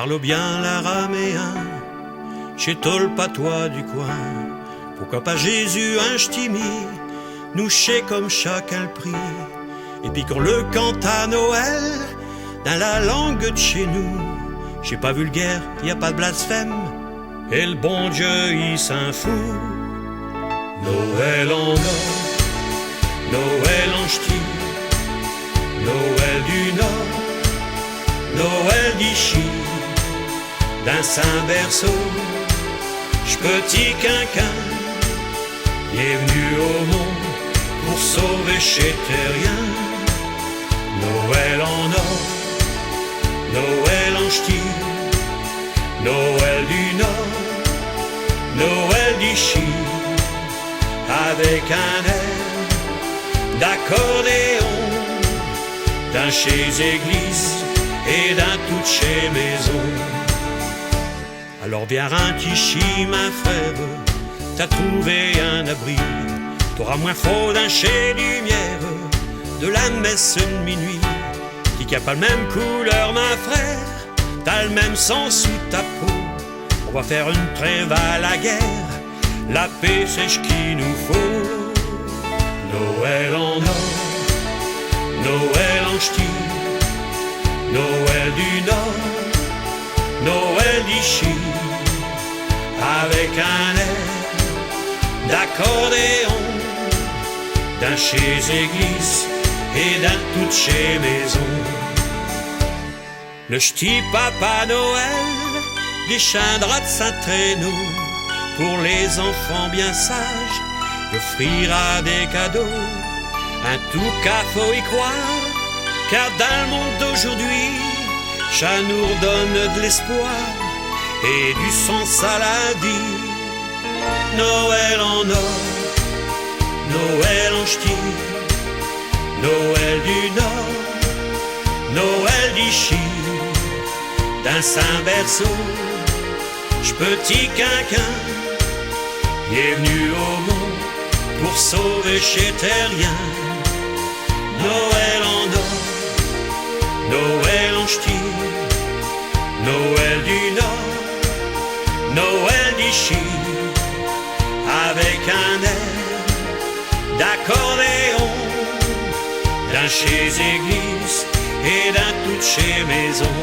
parle bien l'araméen, chez Tol patois du coin. Pourquoi pas Jésus un ch'timi, nous chez comme chacun le prie. Et puis qu'on le cante à Noël, dans la langue de chez nous. J'ai pas vulgaire, y a pas de blasphème, et le bon Dieu il s'en fout. Noël en or, Noël en ch'ti, Noël du Nord, Noël d'ici, d'un saint berceau, j'petit quinquin, il est venu au monde pour sauver chez terrien. Noël en or, Noël en ch'ti, Noël du Nord, Noël d'ici, avec un air d'accordéon, d'un chez église et d'un tout chez maison. Alors viens un tichi, ma frère, t'as trouvé un abri, t'auras moins froid d'un chez lumière, de la messe de minuit. Qui a pas le même couleur, ma frère, t'as le même sang sous ta peau. On va faire une trêve à la guerre, la paix c'est ce qu'il nous faut. Noël en or, Noël en ch'ti, Noël du Nord, Noël d'ici, avec un air d'accordéon, d'un chez église et d'un tout chez maison. Le ch'ti Papa Noël déchaînera de sa traîneau, pour les enfants bien sages offrira des cadeaux. Un tout cas faut y croire, car dans le monde d'aujourd'hui, ça nous redonne de l'espoir et du sens à la vie. Noël en or, Noël en ch'ti, Noël du Nord, Noël d'ici, d'un saint berceau, j'petit quinquin, il est venu au monde pour sauver chez terrien. Noël en or, Noël en ch'ti, Noël du Nord, Noël d'ici, avec un air d'accordéon, d'un chez église et d'un tout chez maison.